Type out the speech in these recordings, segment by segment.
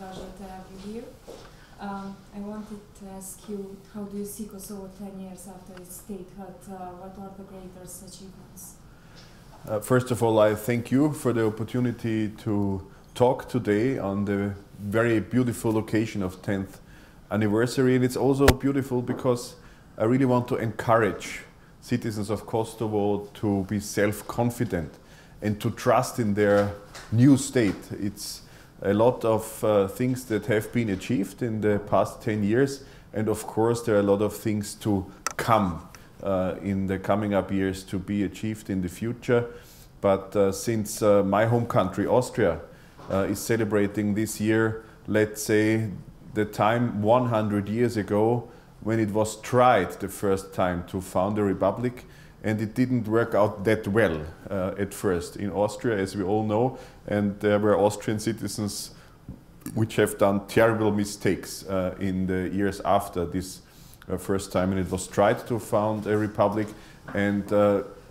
pleasure to have you here. I wanted to ask you, how do you see Kosovo 10 years after its statehood? What are the greatest achievements? First of all, I thank you for the opportunity to talk today on the very beautiful occasion of 10th anniversary. And it's also beautiful because I really want to encourage citizens of Kosovo to be self-confident and to trust in their new state. It's a lot of things that have been achieved in the past 10 years, and of course there are a lot of things to come in the coming up years to be achieved in the future. But since my home country, Austria, is celebrating this year, let's say, the time 100 years ago when it was tried the first time to found a republic, and it didn't work out that well at first in Austria, as we all know, and there were Austrian citizens which have done terrible mistakes in the years after this first time when it was tried to found a republic, and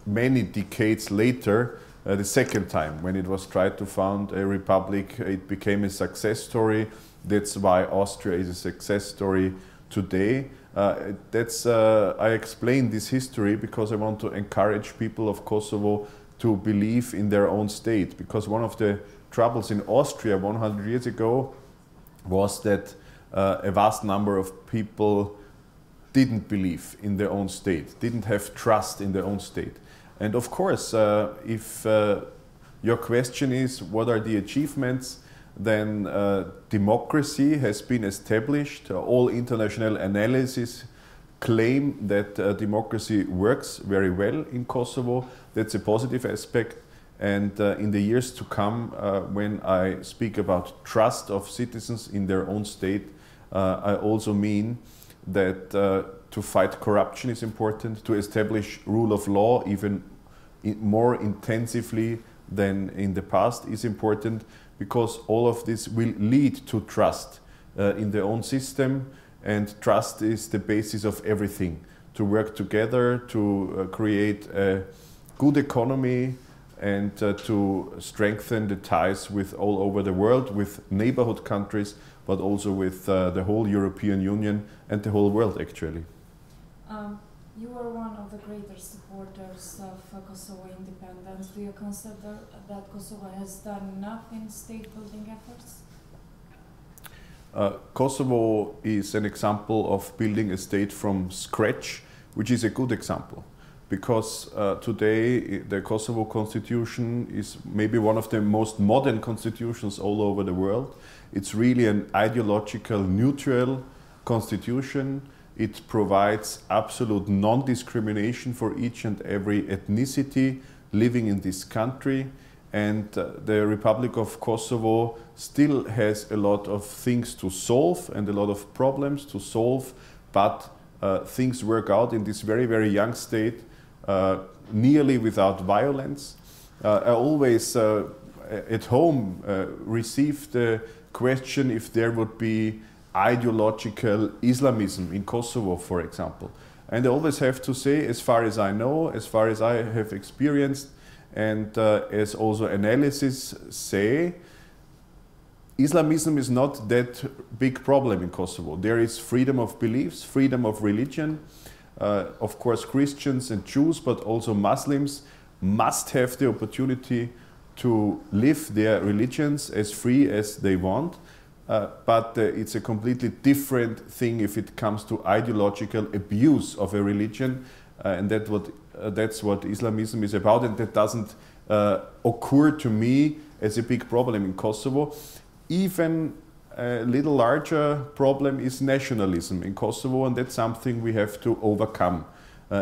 many decades later, the second time when it was tried to found a republic, it became a success story. That's why Austria is a success story today. I explain this history because I want to encourage people of Kosovo to believe in their own state, because one of the troubles in Austria 100 years ago was that a vast number of people didn't believe in their own state, didn't have trust in their own state. And of course, if your question is what are the achievements, then democracy has been established. All international analyses claim that democracy works very well in Kosovo. That's a positive aspect. And in the years to come, when I speak about trust of citizens in their own state, I also mean that to fight corruption is important, to establish rule of law even more intensively than in the past is important, because all of this will lead to trust in their own system, and trust is the basis of everything. To work together, to create a good economy, and to strengthen the ties with all over the world, with neighborhood countries, but also with the whole European Union and the whole world actually. You are one of the greatest supporters of Kosovo independence. Do you consider that Kosovo has done enough in state-building efforts? Kosovo is an example of building a state from scratch, which is a good example. Because today the Kosovo constitution is maybe one of the most modern constitutions all over the world. It's really an ideological neutral constitution. It provides absolute non-discrimination for each and every ethnicity living in this country. And the Republic of Kosovo still has a lot of things to solve and a lot of problems to solve, but things work out in this very, very young state, nearly without violence. I always at home receive the question if there would be ideological Islamism in Kosovo, for example. And I always have to say, as far as I know, as far as I have experienced, and as also analysis say, Islamism is not that big problem in Kosovo. There is freedom of beliefs, freedom of religion. Of course, Christians and Jews, but also Muslims must have the opportunity to live their religions as free as they want. But it's a completely different thing if it comes to ideological abuse of a religion, and that's what Islamism is about, and that doesn't occur to me as a big problem in Kosovo. Even a little larger problem is nationalism in Kosovo, and that's something we have to overcome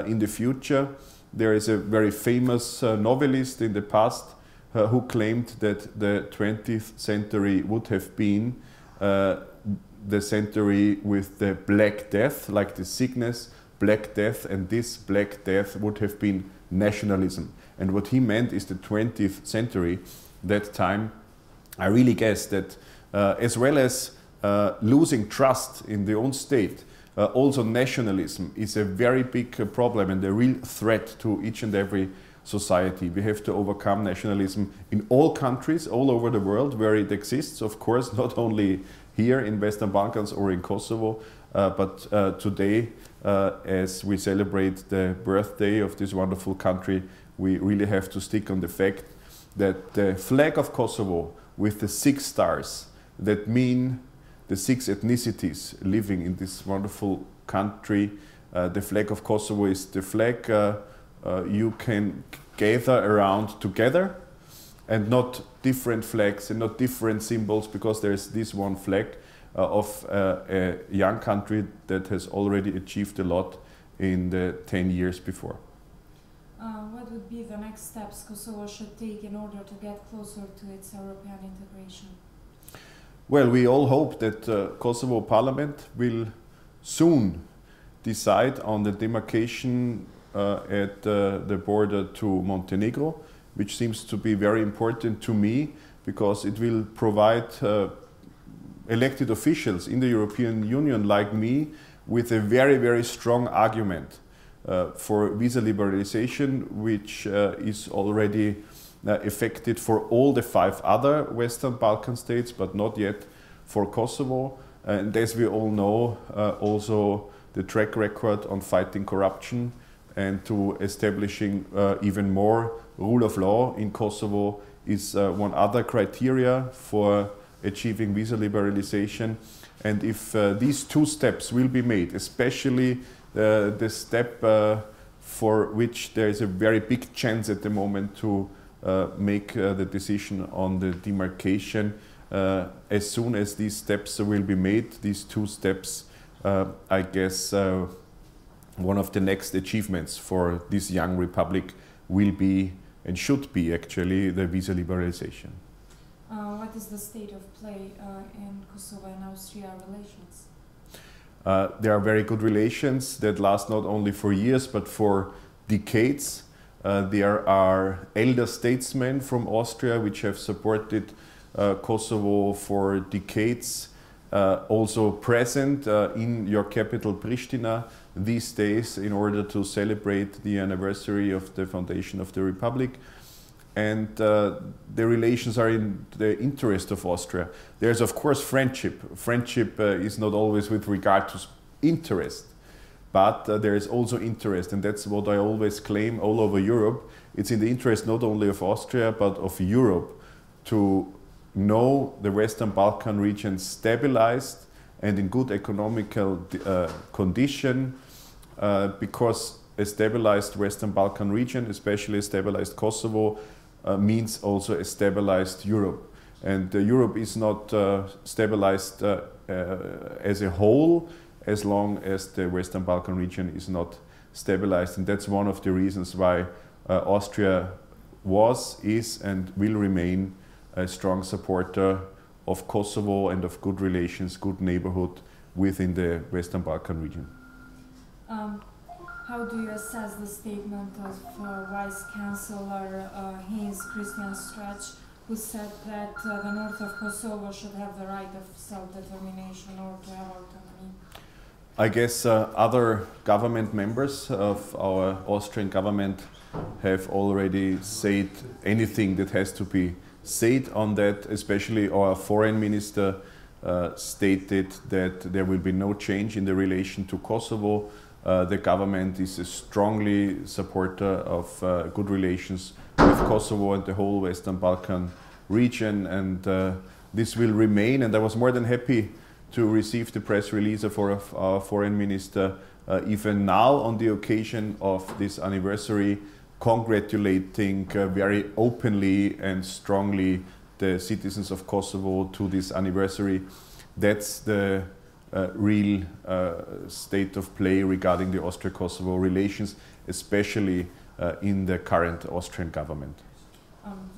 in the future. There is a very famous novelist in the past who claimed that the 20th century would have been the century with the Black Death, like the sickness, Black Death, and this Black Death would have been nationalism. And what he meant is the 20th century, that time. I really guess that as well as losing trust in the own state, also nationalism is a very big problem and a real threat to each and every society. We have to overcome nationalism in all countries, all over the world where it exists, of course, not only here in Western Balkans or in Kosovo, but today, as we celebrate the birthday of this wonderful country, we really have to stick on the fact that the flag of Kosovo with the 6 stars that mean the 6 ethnicities living in this wonderful country. The flag of Kosovo is the flag you can gather around together, and not different flags and not different symbols, because there is this one flag of a young country that has already achieved a lot in the 10 years before. What would be the next steps Kosovo should take in order to get closer to its European integration? Well, we all hope that Kosovo Parliament will soon decide on the demarcation at the border to Montenegro, which seems to be very important to me, because it will provide elected officials in the European Union like me with a very, very strong argument for visa liberalization, which is already effected for all the 5 other Western Balkan states, but not yet for Kosovo. And as we all know, also the track record on fighting corruption and to establishing even more rule of law in Kosovo is one other criteria for achieving visa liberalization. And if these 2 steps will be made, especially the step for which there is a very big chance at the moment to make the decision on the demarcation, as soon as these steps will be made, these 2 steps, I guess one of the next achievements for this young republic will be, and should be actually, the visa liberalization. What is the state of play in Kosovo and Austria relations? There are very good relations that last not only for years but for decades. There are elder statesmen from Austria which have supported Kosovo for decades, also present in your capital Pristina these days in order to celebrate the anniversary of the foundation of the Republic. And the relations are in the interest of Austria. There's of course friendship. Friendship is not always with regard to interest, but there is also interest, and that's what I always claim all over Europe. It's in the interest not only of Austria but of Europe to know the Western Balkan region stabilized and in good economical condition, because a stabilized Western Balkan region, especially a stabilized Kosovo, means also a stabilized Europe. And Europe is not stabilized as a whole as long as the Western Balkan region is not stabilized. And that's one of the reasons why Austria was, is and will remain a strong supporter of Kosovo and of good relations, good neighborhood within the Western Balkan region. How do you assess the statement of Vice Chancellor Heinz Christian Strach, who said that the north of Kosovo should have the right of self-determination or to have autonomy? I guess other government members of our Austrian government have already said anything that has to be said on that. Especially our foreign minister stated that there will be no change in the relation to Kosovo. The government is a strongly supporter of good relations with Kosovo and the whole Western Balkan region, and this will remain. And I was more than happy to receive the press release of our foreign minister even now on the occasion of this anniversary, congratulating very openly and strongly the citizens of Kosovo to this anniversary. That's the real state of play regarding the Austria-Kosovo relations, especially in the current Austrian government.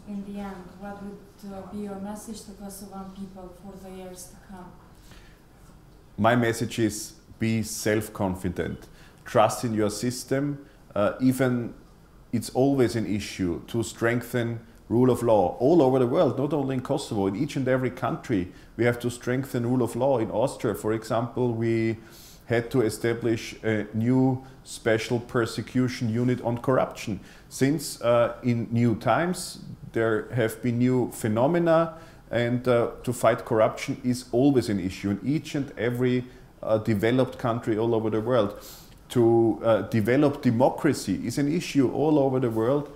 In the end, what would be your message to Kosovan people for the years to come? My message is: be self-confident, trust in your system. Even it's always an issue to strengthen rule of law all over the world, not only in Kosovo, in each and every country. We have to strengthen rule of law. In Austria, for example, we had to establish a new special persecution unit on corruption. Since in new times there have been new phenomena, and to fight corruption is always an issue in each and every developed country all over the world. To develop democracy is an issue all over the world.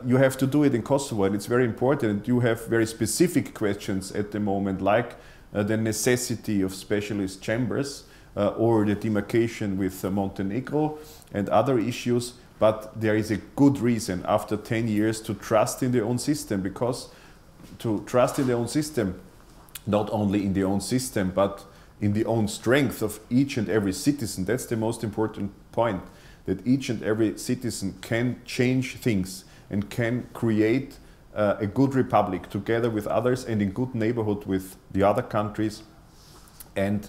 You have to do it in Kosovo, and it's very important. You have very specific questions at the moment, like the necessity of specialist chambers or the demarcation with Montenegro and other issues. But there is a good reason after 10 years to trust in their own system, because to trust in their own system, not only in their own system, but in the own strength of each and every citizen. That's the most important point, that each and every citizen can change things and can create a good republic together with others and in good neighborhood with the other countries, and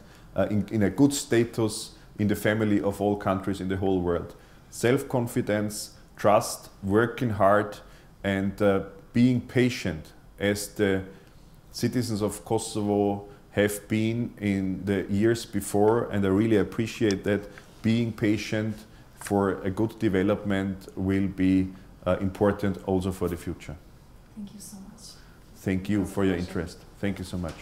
in a good status in the family of all countries in the whole world. Self-confidence, trust, working hard, and being patient, as the citizens of Kosovo have been in the years before, and I really appreciate that. Being patient for a good development will be important also for the future. Thank you so much. Thank you for your interest. Thank you so much.